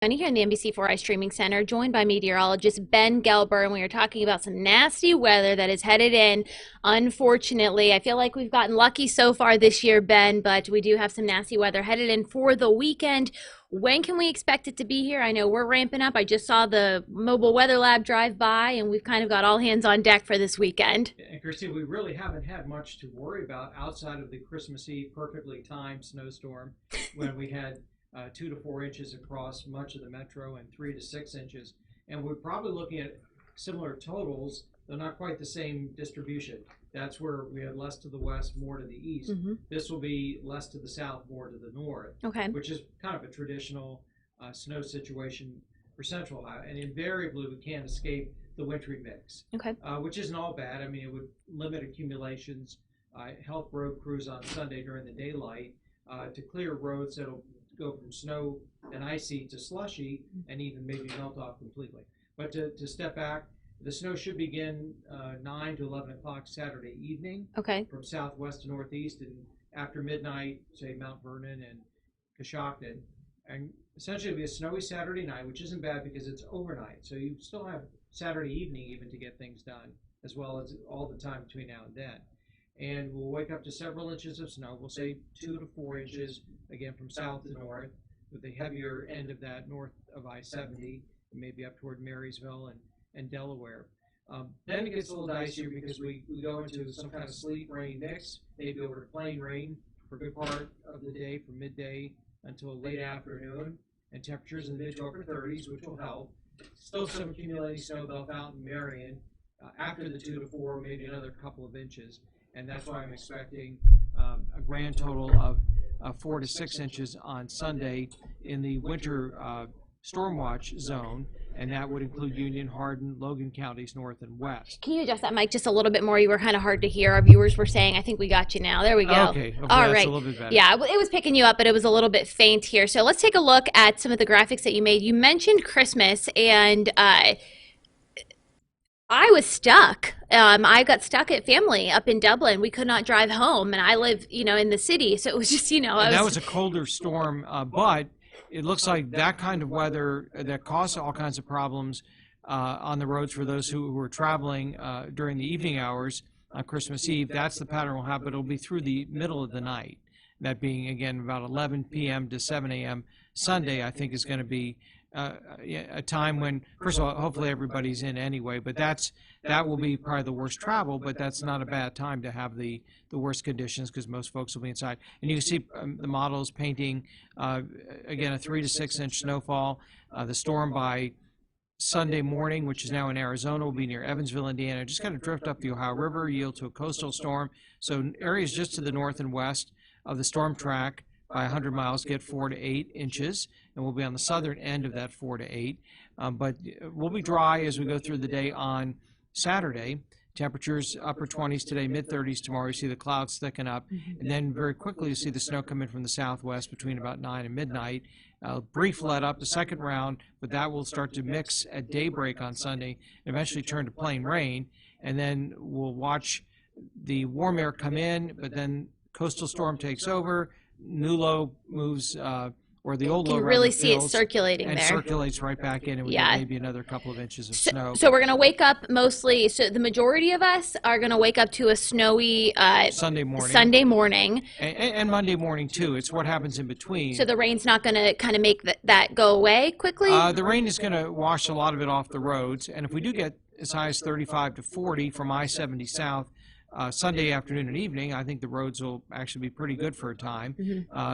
Here in the NBC4i Streaming Center, joined by meteorologist Ben Gelber, and we are talking about some nasty weather that is headed in. Unfortunately, I feel like we've gotten lucky so far this year, Ben, but we do have some nasty weather headed in for the weekend. When can we expect it to be here? I know we're ramping up. I just saw the mobile weather lab drive by, and we've kind of got all hands on deck for this weekend. And Kristine, we really haven't had much to worry about outside of the Christmas Eve perfectly timed snowstorm when we had 2 to 4 inches across much of the metro and 3 to 6 inches. And we're probably looking at similar totals, though not quite the same distribution. That's where we had less to the west, more to the east. This will be less to the south, more to the north, which is kind of a traditional snow situation for Central Ohio. And invariably, we can't escape the wintry mix, which isn't all bad. I mean, it would limit accumulations, help road crews on Sunday during the daylight to clear roads that'll go from snow and icy to slushy and even maybe melt off completely. But to step back, the snow should begin 9 to 11 o'clock Saturday evening from southwest to northeast, and after midnight, say Mount Vernon and Coshocton. And essentially it'll be a snowy Saturday night, which isn't bad because it's overnight. So you still have Saturday evening even to get things done, as well as all the time between now and then. And we'll wake up to several inches of snow. We'll say 2 to 4 inches, again, from south to north, with the heavier end of that north of I-70, maybe up toward Marysville and Delaware. Then it gets a little dicier because we go into some kind of sleet rain mix, maybe over to plain rain for a good part of the day, from midday until late afternoon, and temperatures in the mid to upper 30s, which will help. Still some accumulating snow, Bell Fountain, Marion, after the 2 to 4, maybe another couple of inches. And that's why I'm expecting a grand total of 4 to 6 inches on Sunday in the winter storm watch zone, and that would include Union, Hardin, Logan counties, north and west. Can you adjust that mic just a little bit more? You were kind of hard to hear. Our viewers were saying, I think we got you now. There we go. Okay. All right. A little bit better. Yeah, it was picking you up, but it was a little bit faint here. So let's take a look at some of the graphics that you made. You mentioned Christmas, and I was stuck. I got stuck at family up in Dublin. We could not drive home, and I live, in the city, so it was just, that was a colder storm, but it looks like that kind of weather that caused all kinds of problems on the roads for those who were traveling during the evening hours on Christmas Eve. That's the pattern we'll have, but it'll be through the middle of the night. That being, again, about 11 p.m. to 7 a.m. Sunday, I think is going to be a time when, first of all, hopefully everybody's in anyway, but that will be probably the worst travel, but that's not a bad time to have the worst conditions because most folks will be inside. And you can see the models painting, again, a 3 to 6 inch snowfall. The storm by Sunday morning, which is now in Arizona, will be near Evansville, Indiana, just kind of drift up the Ohio River, yield to a coastal storm. So areas just to the north and west of the storm track by 100 miles get 4 to 8 inches, and we'll be on the southern end of that 4 to 8. But we'll be dry as we go through the day on Saturday. Temperatures upper 20s today, mid 30s tomorrow. You see the clouds thicken up, and then very quickly you see the snow come in from the southwest between about 9 and midnight. Brief let up, the second round, but that will start to mix at daybreak on Sunday and eventually turn to plain rain. And then we'll watch the warm air come in, but then coastal storm takes over. New low moves, or the old low. You can really see it circulating and there. Circulates right back in, and we get maybe another couple of inches of snow. So we're going to wake up mostly, so the majority of us are going to wake up to a snowy Sunday morning. And Monday morning, too. It's what happens in between. So the rain's not going to kind of make that go away quickly? The rain is going to wash a lot of it off the roads, and if we do get as high as 35 to 40 from I-70 south, Sunday afternoon and evening, I think the roads will actually be pretty good for a time.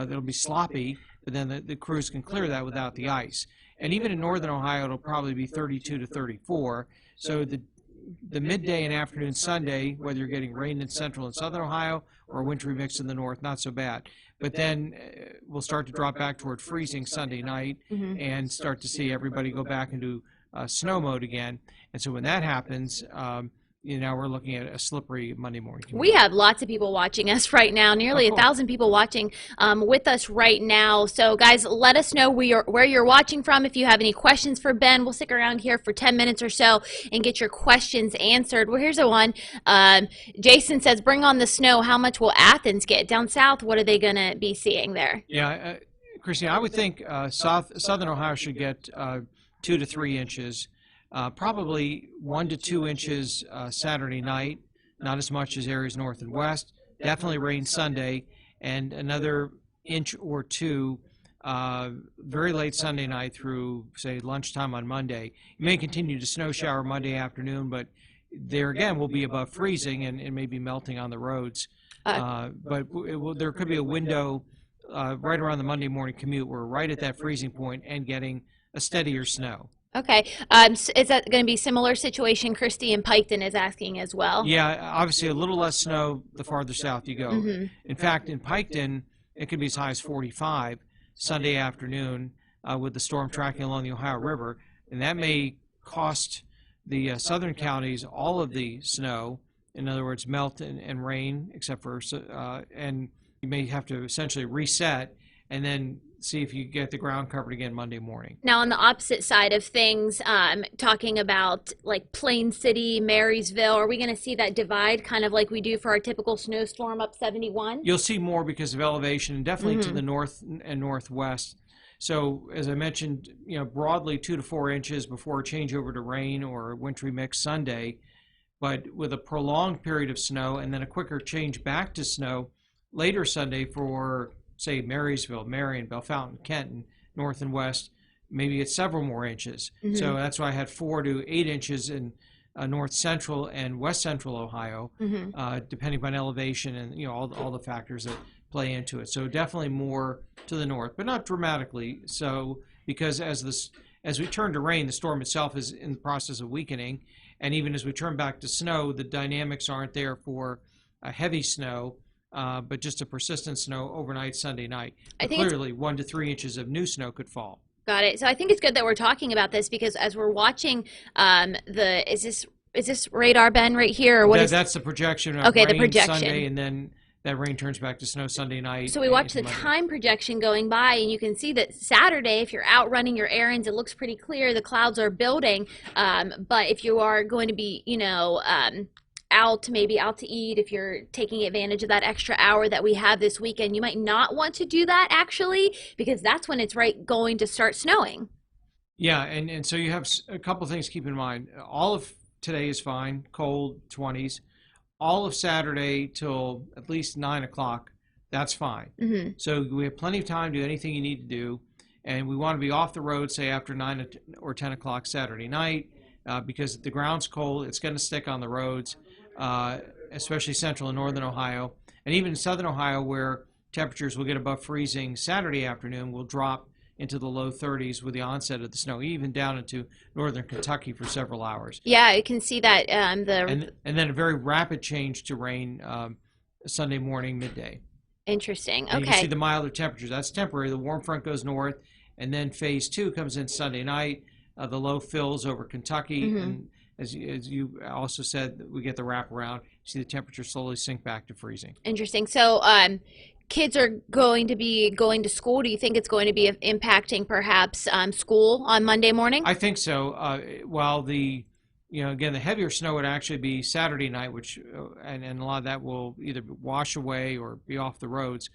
They'll be sloppy, but then the crews can clear that without the ice. And even in northern Ohio, it'll probably be 32 to 34. So the midday and afternoon Sunday, whether you're getting rain in central and southern Ohio or a wintry mix in the north, not so bad. But then we'll start to drop back toward freezing Sunday night and start to see everybody go back into snow mode again. And so when that happens, we're looking at a slippery Monday morning. We have lots of people watching us right now, nearly 1,000 people watching with us right now. So guys, let us know where you're watching from. If you have any questions for Ben, we'll stick around here for 10 minutes or so and get your questions answered. Well, here's a one. Jason says, bring on the snow. How much will Athens get? Down south, what are they going to be seeing there? Yeah, Kristine, I would think southern Ohio should get 2 to 3 inches, probably 1 to 2 inches Saturday night, not as much as areas north and west. Definitely rain Sunday, and another inch or two very late Sunday night through, say, lunchtime on Monday. You may continue to snow shower Monday afternoon, but there again will be above freezing and it may be melting on the roads. But there could be a window right around the Monday morning commute where we're right at that freezing point and getting a steadier snow. Okay. Is that going to be similar situation? Christy in Piketon is asking as well. Yeah, obviously a little less snow the farther south you go. In fact, in Piketon, it could be as high as 45 Sunday afternoon with the storm tracking along the Ohio River, and that may cost the southern counties all of the snow. In other words, melt and rain, except for and you may have to essentially reset and then see if you get the ground covered again Monday morning. Now, on the opposite side of things, talking about like Plain City, Marysville, are we going to see that divide kind of like we do for our typical snowstorm up 71? You'll see more because of elevation, and definitely to the north and northwest. So, as I mentioned, broadly 2 to 4 inches before a changeover to rain or a wintry mix Sunday, but with a prolonged period of snow and then a quicker change back to snow later Sunday for, say, Marysville, Marion, Bellefontaine, Kenton, north and west, maybe it's several more inches. So that's why I had 4 to 8 inches in north central and west central Ohio, depending upon elevation and all the factors that play into it. So definitely more to the north, but not dramatically. So because as we turn to rain, the storm itself is in the process of weakening, and even as we turn back to snow, the dynamics aren't there for a heavy snow. But just a persistent snow overnight Sunday night. But clearly, 1 to 3 inches of new snow could fall. Got it. So I think it's good that we're talking about this because as we're watching is this radar, Ben, right here? Or that's the projection. Okay, rain the projection. Sunday, and then that rain turns back to snow Sunday night. So we watch the Monday. time projection going by, and you can see that Saturday, if you're out running your errands, it looks pretty clear. The clouds are building. But if you are going to be, out to eat, if you're taking advantage of that extra hour that we have this weekend, you might not want to do that actually, because that's when it's going to start snowing. Yeah, and so you have a couple of things to keep in mind. All of today is fine, cold 20s. All of Saturday till at least 9 o'clock, that's fine. So we have plenty of time to do anything you need to do, and we want to be off the road, say after 9 or 10 o'clock Saturday night, because the ground's cold, it's going to stick on the roads. Especially central and northern Ohio, and even southern Ohio, where temperatures will get above freezing Saturday afternoon, will drop into the low 30s with the onset of the snow, even down into northern Kentucky for several hours. Yeah, you can see that. And then a very rapid change to rain Sunday morning, midday. Interesting. And okay. you can see the milder temperatures. That's temporary. The warm front goes north, and then phase 2 comes in Sunday night. The low fills over Kentucky, and as you also said, we get the wraparound. You see the temperature slowly sink back to freezing. Interesting. So kids are going to be going to school. Do you think it's going to be impacting perhaps school on Monday morning? I think so. While again, the heavier snow would actually be Saturday night, which and a lot of that will either wash away or be off the roads.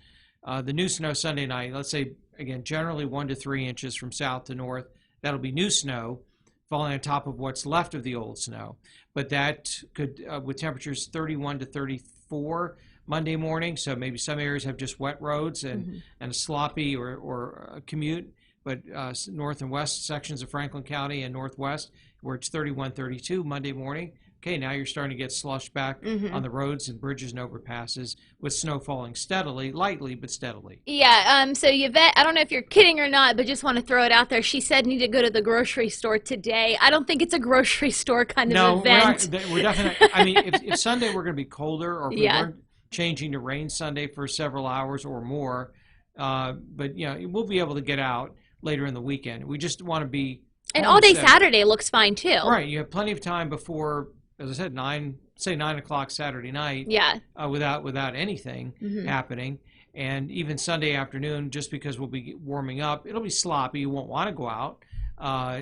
The new snow Sunday night, let's say, again, generally 1 to 3 inches from south to north. That'll be new snow falling on top of what's left of the old snow. But that could, with temperatures 31 to 34 Monday morning, so maybe some areas have just wet roads and a sloppy or a commute, but north and west sections of Franklin County and northwest, where it's 31, 32 Monday morning. Okay, now you're starting to get slushed back on the roads and bridges and overpasses with snow falling steadily, lightly, but steadily. Yeah, so Yvette, I don't know if you're kidding or not, but just want to throw it out there. She said need to go to the grocery store today. I don't think it's a grocery store kind of event. No, we're definitely, I mean, if Sunday we're going to be colder, or if we weren't changing to rain Sunday for several hours or more, but, we'll be able to get out later in the weekend. We just want to be And all day Saturday looks fine, too. Right, you have plenty of time before, as I said, 9 o'clock Saturday night. Yeah. Without anything happening, and even Sunday afternoon, just because we'll be warming up, it'll be sloppy. You won't want to go out.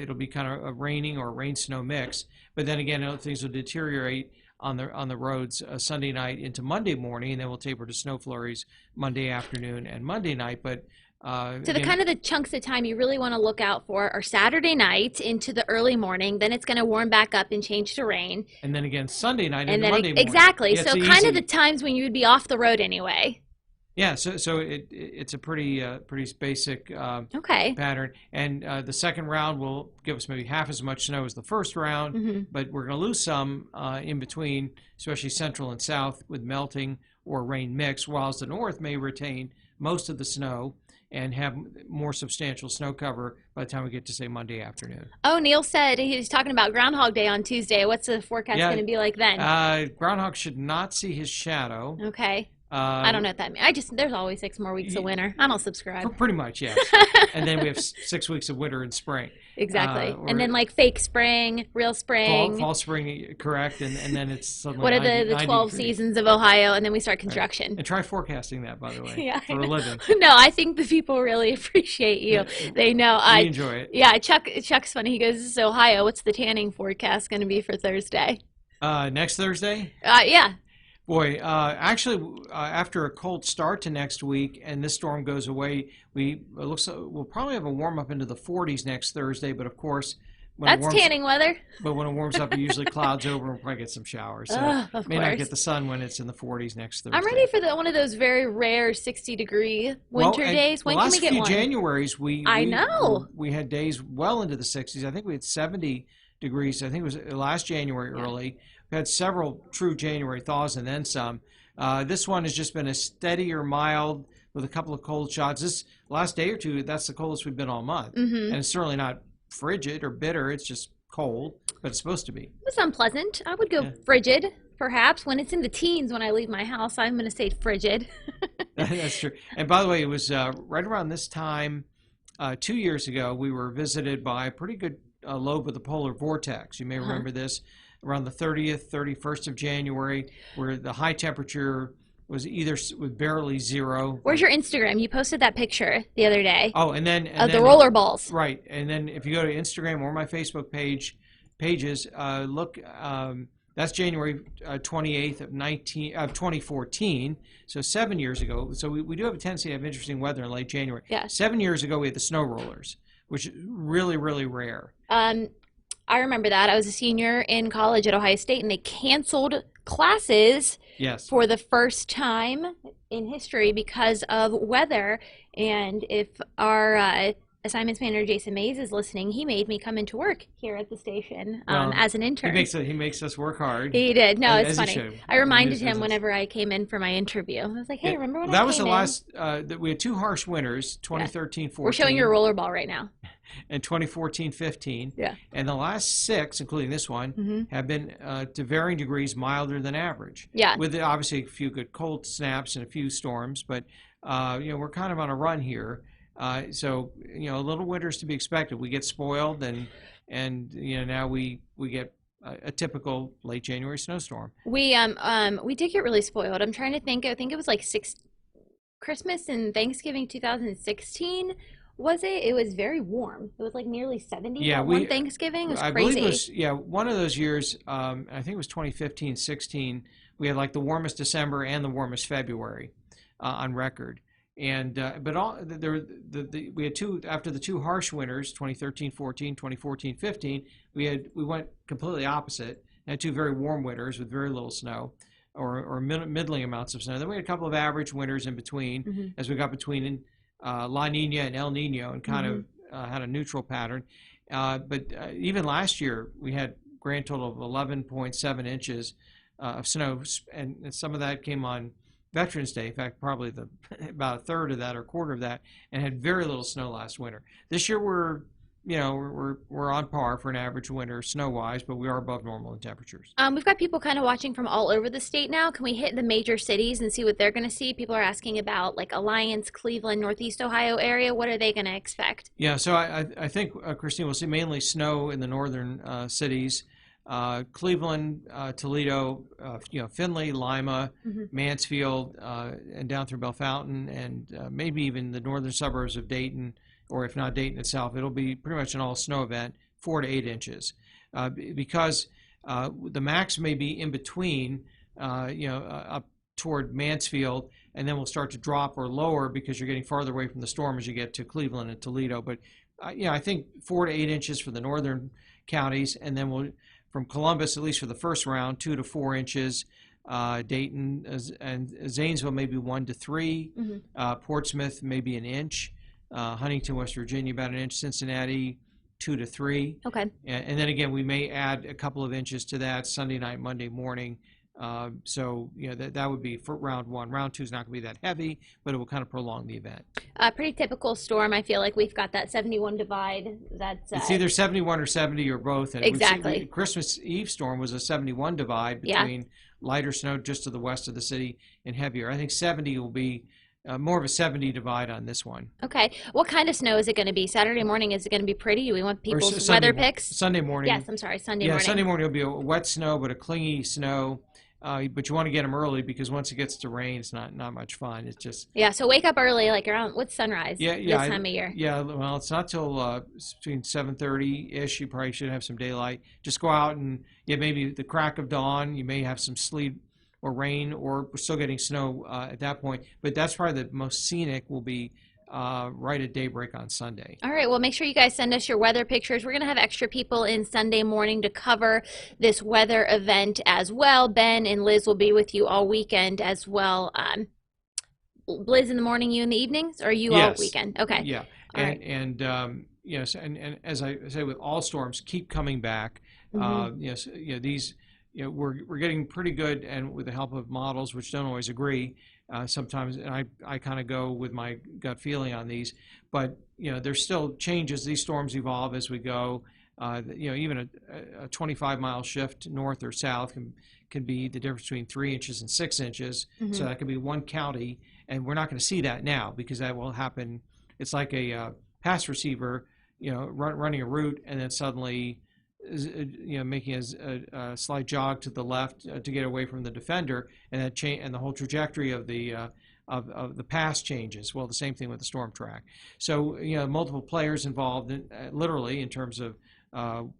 It'll be kind of a raining or rain-snow mix. But then again, things will deteriorate on the roads Sunday night into Monday morning, and then we'll taper to snow flurries Monday afternoon and Monday night. But So the Again, kind of the chunks of time you really want to look out for are Saturday night into the early morning. Then it's going to warm back up and change to rain. and then again Sunday night And into then Monday morning. exactly. Yeah, it's So kind of the easy. times when you would be off the road anyway. Yeah, so it's a pretty basic Okay. pattern, and the second round will give us maybe half as much snow as the first round, Hmm. but we're going to lose some in between, especially central and south with melting or rain mix, whilst the north may retain most of the snow and have more substantial snow cover by the time we get to say Monday afternoon. Oh, Neil said he was talking about Groundhog Day on Tuesday. What's the forecast Yeah, going to be like then? Groundhog should not see his shadow. Okay. I Uh, don't know what that means. There's always 6 more weeks of winter. I don't subscribe. Pretty much, yes. And then we have 6 weeks of winter and spring. Exactly. Or And then like fake spring, real spring. fall, spring, correct, and then it's suddenly What are 90, the 90 12 degrees. seasons of Ohio? And then we start Right. construction. And try forecasting that, by the way, Yeah, I for a know. living. No, I think the people really appreciate you. They know. We enjoy it. Yeah, Chuck's funny. He goes, "This is Ohio. What's the tanning forecast going to be for Thursday?" Next Thursday, Yeah. boy, actually, after a cold start to next week, and this storm goes away, it looks we'll probably have a warm up into the 40s next Thursday. But of course, That's tanning weather. But when it warms up, it usually clouds over, and we'll probably get some showers. So Of may not course. get the sun when it's in the 40s next Thursday. I'm ready for one of those very rare 60-degree winter and days. When the can last we get few one? Januaries, I know. we had days well into the 60s. I think we had 70 degrees. I think it was last January Yeah. early. We had several true January thaws and then some. This one has just been a steadier, mild, with a couple of cold shots. This last day or two, that's the coldest we've been all month. Mm-hmm. And it's certainly not frigid or bitter. It's just cold, but it's supposed to be. It was unpleasant. I would go Yeah. frigid, perhaps. When it's in the teens when I leave my house, I'm going to say frigid. That's true. And by the way, it was right around this time 2 years ago, we were visited by a pretty good lobe of the polar vortex. You may remember this around the 30th, 31st of January, where the high temperature was with barely zero. Where's your Instagram? You posted that picture the other day Oh, and then of the roller balls. Right, and then if you go to Instagram or my Facebook pages, look. That's January 28th of 2014, so 7 years ago. So we do have a tendency to have interesting weather in late January. Yeah. 7 years ago, we had the snow rollers, which is really, really rare. I remember that. I was a senior in college at Ohio State, and they canceled classes Yes. for the first time in history because of weather. And if our assignments manager Jason Mays is listening, he made me come into work here at the station Well, as an intern. He makes us work hard. He did. No, as it's he funny. should. I reminded As him is. whenever I came in for my interview. I was like, "Hey, Yeah. remember when That I was came the in?" last. That we had two harsh winters, 2013, 14. We're showing you a roller ball right now. And 2014, 15. Yeah. And the last six, including this one, Mm-hmm. have been to varying degrees milder than average. Yeah. With obviously a few good cold snaps and a few storms, but we're kind of on a run here. So a little winter's to be expected. We get spoiled, and now we get a typical late January snowstorm. We did get really spoiled. I'm trying to think. I think it was like Christmas and Thanksgiving 2016. Was it? It was very warm. It was like nearly 70 Yeah, on Thanksgiving. It was I crazy. believe it was one of those years. I think it was 2015, 16. We had like the warmest December and the warmest February on record. And but we had two after the two harsh winters, 2013, 14, 2014, 15. We went completely opposite. Had two very warm winters with very little snow, or middling amounts of snow. Then we had a couple of average winters in between, Mm-hmm. as we got between La Nina and El Nino, and kind of had a neutral pattern. But even last year, we had grand total of 11.7 inches of snow, and some of that came on Veterans Day. In fact, probably about a third of that or quarter of that, and had very little snow last winter. This year we're on par for an average winter snow-wise, but we are above normal in temperatures. We've got people kind of watching from all over the state now. Can we hit the major cities and see what they're going to see? People are asking about like Alliance, Cleveland, Northeast Ohio area. What are they going to expect? Yeah, so I think, Kristine, we'll see mainly snow in the northern cities. Cleveland, Toledo, Findlay, Lima, Mansfield, and down through Bellefontaine, and maybe even the northern suburbs of Dayton, or if not Dayton itself. It'll be pretty much an all-snow event, 4 to 8 inches, because the max may be in between, up toward Mansfield, and then we'll start to drop or lower because you're getting farther away from the storm as you get to Cleveland and Toledo. But I think 4 to 8 inches for the northern counties, and then we'll from Columbus, at least for the first round, 2 to 4 inches. Dayton and Zanesville maybe 1 to 3. Portsmouth maybe an inch. Huntington, West Virginia about an inch. Cincinnati 2 to 3. Okay. And then again, we may add a couple of inches to that Sunday night, Monday morning. So that would be for round 1. Round 2 is not going to be that heavy, but it will kind of prolong the event. Pretty typical storm. I feel like we've got that 71 divide. That's it's either 71 or 70 or both. And exactly. Christmas Eve storm was a 71 divide between lighter snow just to the west of the city and heavier. I think 70 will be more of a 70 divide on this one. Okay. What kind of snow is it going to be? Saturday morning, is it going to be pretty? Do we want people's weather picks? Sunday morning. Yes, I'm sorry, Sunday morning. Yeah, Sunday morning will be a wet snow, but a clingy snow. But you want to get them early because once it gets to rain, it's not much fun. It's just so wake up early, like around what's sunrise? This time of year. Yeah, well, it's not till between 7:30 ish. You probably should have some daylight. Just go out and maybe the crack of dawn. You may have some sleet or rain, or we're still getting snow at that point. But that's probably the most scenic. Will be right at daybreak on Sunday. All right, well, make sure you guys send us your weather pictures. We're going to have extra people in Sunday morning to cover this weather event as well. Ben and Liz will be with you all weekend as well. Liz in the morning, you in the evenings, or you all weekend? Okay. Yeah, and as I say with all storms, keep coming back. These. We're getting pretty good, and with the help of models, which don't always agree sometimes, and I kind of go with my gut feeling on these, but there's still changes. These storms evolve as we go. Even a 25-mile shift north or south can be the difference between 3 inches and 6 inches. So that could be one county, and we're not going to see that now because that will happen. It's like a pass receiver, running a route, and then suddenly making a slight jog to the left to get away from the defender, and that and the whole trajectory of the pass changes. Well, the same thing with the storm track. So multiple players involved, literally in terms of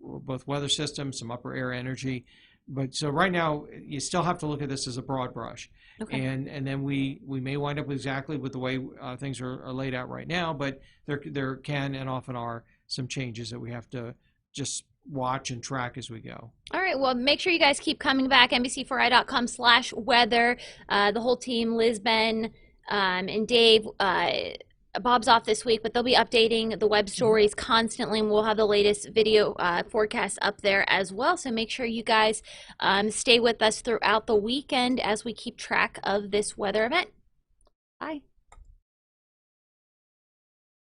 both weather systems, some upper air energy. But so right now, you still have to look at this as a broad brush, and then we may wind up exactly with the way things are laid out right now. But there can and often are some changes that we have to just watch and track as we go. All right, well, make sure you guys keep coming back. NBC4i.com/weather. The whole team, Liz, Ben, and Dave. Bob's off this week, but they'll be updating the web stories constantly, and we'll have the latest video forecast up there as well. So make sure you guys stay with us throughout the weekend as we keep track of this weather event. Bye.